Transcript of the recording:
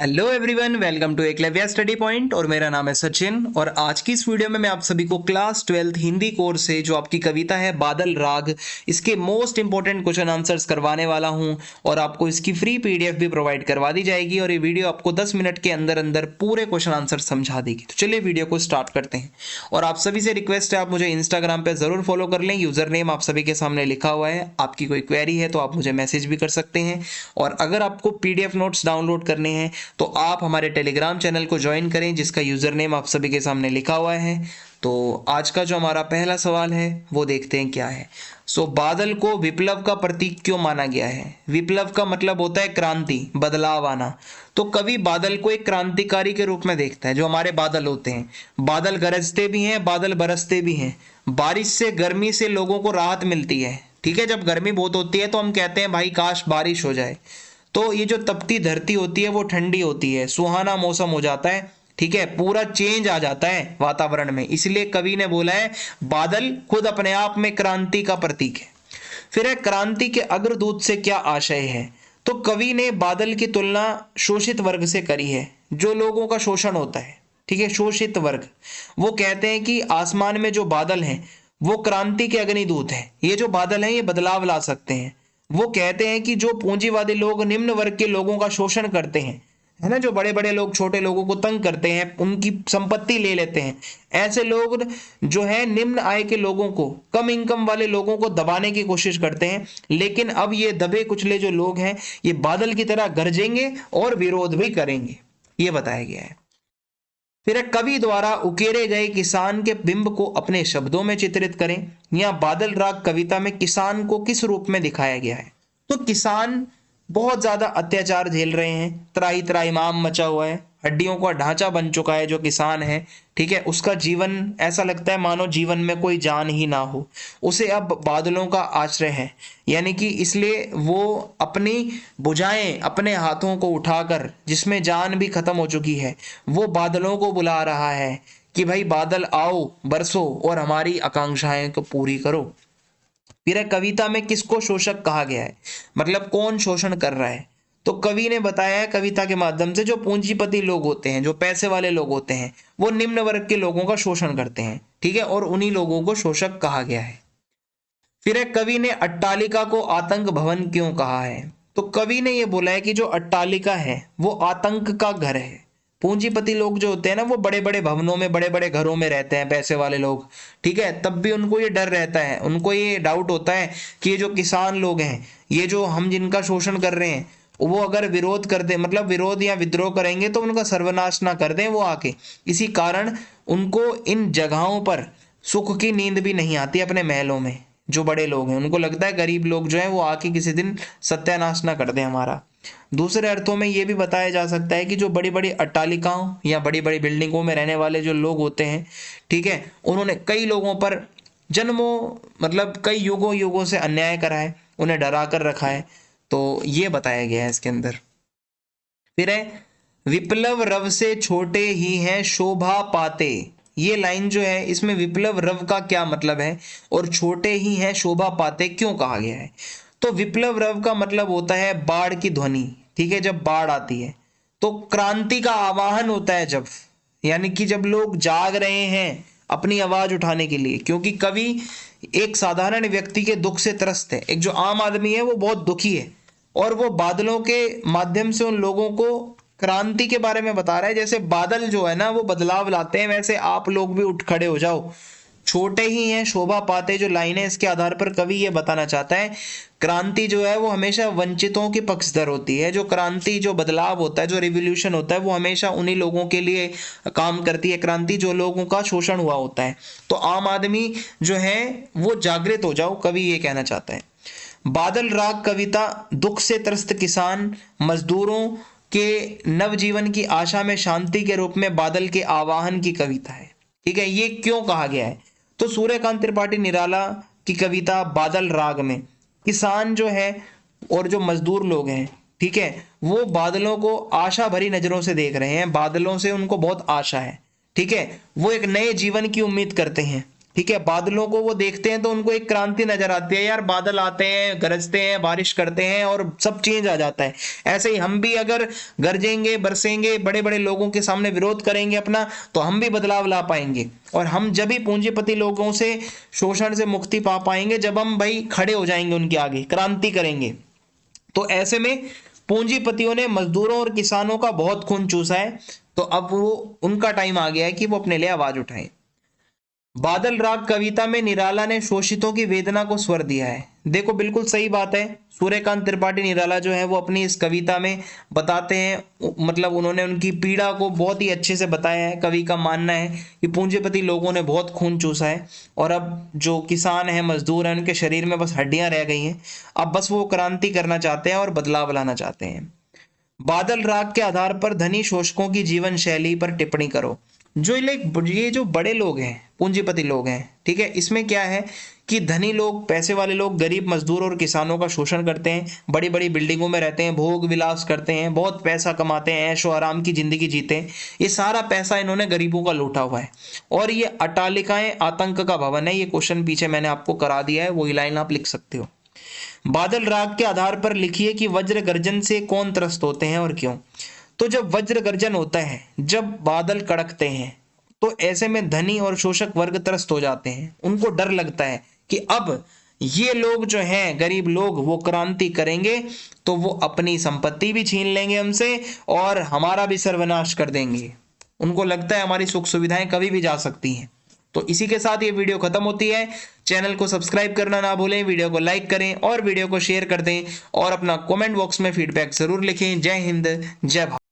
Hello everyone, welcome to Eklavya study point और मेरा नाम है सचिन। और आज की इस वीडियो में मैं आप सभी को क्लास 12th हिंदी कोर्स से जो आपकी कविता है बादल राग, इसके मोस्ट इंपॉर्टेंट क्वेश्चन आंसर्स करवाने वाला हूं और आपको इसकी फ्री पीडीएफ भी प्रोवाइड करवा दी जाएगी और ये वीडियो आपको 10 मिनट के अंदर अंदर पूरे क्वेश्चन आंसर समझा देगी। तो चलिए वीडियो को स्टार्ट करते हैं। और आप सभी से रिक्वेस्ट है, आप मुझे इंस्टाग्राम पर जरूर फॉलो कर लें। यूजर नेम आप सभी के सामने लिखा हुआ है। आपकी कोई क्वेरी है तो आप मुझे मैसेज भी कर सकते हैं। और अगर आपको पीडीएफ नोट्स डाउनलोड करने हैं तो आप हमारे टेलीग्राम चैनल को ज्वाइन करें, जिसका यूजर नेम आप सभी के सामने लिखा हुआ है। तो आज का जो हमारा पहला सवाल है वो देखते हैं क्या है। बादल को विप्लव का प्रतीक क्यों माना गया है? विप्लव का मतलब होता है क्रांति, बदलाव आना। तो कवि बादल को एक क्रांतिकारी के रूप में देखता है। जो हमारे बादल होते हैं, बादल गरजते भी हैं, बादल बरसते भी हैं। बारिश से, गर्मी से लोगों को राहत मिलती है। ठीक है, जब गर्मी बहुत होती है तो हम कहते हैं भाई काश बारिश हो जाए। तो ये जो तपती धरती होती है वो ठंडी होती है, सुहाना मौसम हो जाता है। ठीक है, पूरा चेंज आ जाता है वातावरण में। इसलिए कवि ने बोला है बादल खुद अपने आप में क्रांति का प्रतीक है। फिर है, क्रांति के अग्रदूत से क्या आशय है? तो कवि ने बादल की तुलना शोषित वर्ग से करी है, जो लोगों का शोषण होता है। ठीक है, शोषित वर्ग। वो कहते हैं कि आसमान में जो बादल हैं वो क्रांति के अग्निदूत हैं। ये जो बादल हैं ये बदलाव ला सकते हैं। वो कहते हैं कि जो पूंजीवादी लोग निम्न वर्ग के लोगों का शोषण करते हैं, है ना, जो बड़े बड़े लोग छोटे लोगों को तंग करते हैं, उनकी संपत्ति ले लेते हैं, ऐसे लोग जो है निम्न आय के लोगों को, कम इनकम वाले लोगों को दबाने की कोशिश करते हैं। लेकिन अब ये दबे कुचले जो लोग हैं ये बादल की तरह गरजेंगे और विरोध भी करेंगे, ये बताया गया है। फिर कवि द्वारा उकेरे गए किसान के बिंब को अपने शब्दों में चित्रित करें। या बादल राग कविता में किसान को किस रूप में दिखाया गया है? तो किसान बहुत ज्यादा अत्याचार झेल रहे हैं, त्राही त्राहीमाम मचा हुआ है, हड्डियों का ढांचा बन चुका है जो किसान है। ठीक है, उसका जीवन ऐसा लगता है मानो जीवन में कोई जान ही ना हो। उसे अब बादलों का आश्रय है, यानी कि इसलिए वो अपनी भुजाएं, अपने हाथों को उठाकर, जिसमें जान भी खत्म हो चुकी है, वो बादलों को बुला रहा है कि भाई बादल आओ, बरसो और हमारी आकांक्षाएं को पूरी करो। फिर कविता में किसको शोषक कहा गया है? मतलब कौन शोषण कर रहा है? तो कवि ने बताया है कविता के माध्यम से जो पूंजीपति लोग होते हैं, जो पैसे वाले लोग होते हैं, वो निम्न वर्ग के लोगों का शोषण करते हैं। ठीक है, और उन्हीं लोगों को शोषक कहा गया है। फिर कवि ने अट्टालिका को आतंक भवन क्यों कहा है? तो कवि ने यह बोला है कि जो अट्टालिका है वो आतंक का घर है। पूंजीपति लोग जो होते हैं ना, वो बड़े बड़े भवनों में, बड़े बड़े घरों में रहते हैं, पैसे वाले लोग। ठीक है, तब भी उनको ये डर रहता है, उनको ये डाउट होता है कि ये जो किसान लोग हैं, ये जो हम जिनका शोषण कर रहे हैं, वो अगर विरोध कर दे, मतलब विरोध या विद्रोह करेंगे तो उनका सर्वनाश ना कर दें वो आके। इसी कारण उनको इन जगहों पर सुख की नींद भी नहीं आती अपने महलों में। जो बड़े लोग हैं उनको लगता है गरीब लोग जो हैं वो आके किसी दिन सत्यानाश ना कर दें हमारा। दूसरे अर्थों में ये भी बताया जा सकता है कि जो बड़ी बड़ी अट्टालिकाओं या बड़ी बड़ी बिल्डिंगों में रहने वाले जो लोग होते हैं, ठीक है, उन्होंने कई लोगों पर जन्मों, मतलब कई युगों युगों से अन्याय करा है, उन्हें डरा कर रखा है। तो ये बताया गया है इसके अंदर। फिर है, विप्लव रव से छोटे ही हैं शोभा पाते। ये लाइन जो है, इसमें विप्लव रव का क्या मतलब है और छोटे ही हैं शोभा पाते क्यों कहा गया है? तो विप्लव रव का मतलब होता है बाढ़ की ध्वनि। ठीक है, जब बाढ़ आती है तो क्रांति का आवाहन होता है जब, यानी कि जब लोग जाग रहे हैं अपनी आवाज उठाने के लिए। क्योंकि कवि एक साधारण व्यक्ति के दुख से त्रस्त है, एक जो आम आदमी है वो बहुत दुखी है, और वो बादलों के माध्यम से उन लोगों को क्रांति के बारे में बता रहा है। जैसे बादल जो है ना वो बदलाव लाते हैं, वैसे आप लोग भी उठ खड़े हो जाओ, छोटे ही हैं शोभा पाते। जो लाइन है इसके आधार पर कवि ये बताना चाहता है क्रांति जो है वो हमेशा वंचितों की पक्षधर होती है। जो क्रांति, जो बदलाव होता है, जो रिवॉल्यूशन होता है, वो हमेशा उन्हीं लोगों के लिए काम करती है। क्रांति जो लोगों का शोषण हुआ होता है। तो आम आदमी जो है वो जागृत हो जाओ, कवि ये कहना चाहता है। बादल राग कविता दुख से त्रस्त किसान मजदूरों के नवजीवन की आशा में शांति के रूप में बादल के आवाहन की कविता है। ठीक है, ये क्यों कहा गया है? तो सूर्यकांत त्रिपाठी निराला की कविता बादल राग में किसान जो है और जो मजदूर लोग हैं, ठीक है, वो बादलों को आशा भरी नजरों से देख रहे हैं। बादलों से उनको बहुत आशा है। ठीक है, वो एक नए जीवन की उम्मीद करते हैं। ठीक है, बादलों को वो देखते हैं तो उनको एक क्रांति नजर आती है, यार बादल आते हैं, गरजते हैं, बारिश करते हैं और सब चेंज आ जाता है। ऐसे ही हम भी अगर गरजेंगे, बरसेंगे, बड़े बड़े लोगों के सामने विरोध करेंगे अपना, तो हम भी बदलाव ला पाएंगे। और हम जब भी पूंजीपति लोगों से, शोषण से मुक्ति पा पाएंगे जब हम भाई खड़े हो जाएंगे उनके आगे, क्रांति करेंगे। तो ऐसे में पूंजीपतियों ने मजदूरों और किसानों का बहुत खून चूसा है, तो अब वो उनका टाइम आ गया है कि वो अपने लिए आवाज उठाएं। बादल राग कविता में निराला ने शोषितों की वेदना को स्वर दिया है। देखो बिल्कुल सही बात है, सूर्यकांत त्रिपाठी निराला जो है वो अपनी इस कविता में बताते हैं, मतलब उन्होंने उनकी पीड़ा को बहुत ही अच्छे से बताया है। कवि का मानना है कि पूंजीपति लोगों ने बहुत खून चूसा है और अब जो किसान है, मजदूर है, उनके शरीर में बस हड्डियां रह गई हैं। अब बस वो क्रांति करना चाहते हैं और बदलाव लाना चाहते हैं। बादल राग के आधार पर धनी शोषकों की जीवन शैली पर टिप्पणी करो। ये जो बड़े लोग हैं, पूंजीपति लोग हैं, ठीक है, इसमें क्या है कि धनी लोग, पैसे वाले लोग गरीब मजदूर और किसानों का शोषण करते हैं, बड़ी बड़ी बिल्डिंगों में रहते हैं, भोग विलास करते हैं, बहुत पैसा कमाते हैं, ऐशो आराम की जिंदगी जीते हैं। ये सारा पैसा इन्होंने गरीबों का लूटा हुआ है और ये अट्टालिकाएं आतंक का भवन है। ये क्वेश्चन पीछे मैंने आपको करा दिया है, वही लाइन आप लिख सकते हो। बादल राग के आधार पर लिखिए कि वज्र गर्जन से कौन त्रस्त होते हैं और क्यों। तो जब वज्र गर्जन होता है, जब बादल कड़कते हैं, तो ऐसे में धनी और शोषक वर्ग त्रस्त हो जाते हैं। उनको डर लगता है कि अब ये लोग जो हैं, गरीब लोग, वो क्रांति करेंगे तो वो अपनी संपत्ति भी छीन लेंगे हमसे और हमारा भी सर्वनाश कर देंगे। उनको लगता है हमारी सुख सुविधाएं कभी भी जा सकती हैं। तो इसी के साथ ये वीडियो खत्म होती है। चैनल को सब्सक्राइब करना ना भूलें, वीडियो को लाइक करें और वीडियो को शेयर कर दें और अपना कमेंट बॉक्स में फीडबैक जरूर लिखें। जय हिंद, जय भारत।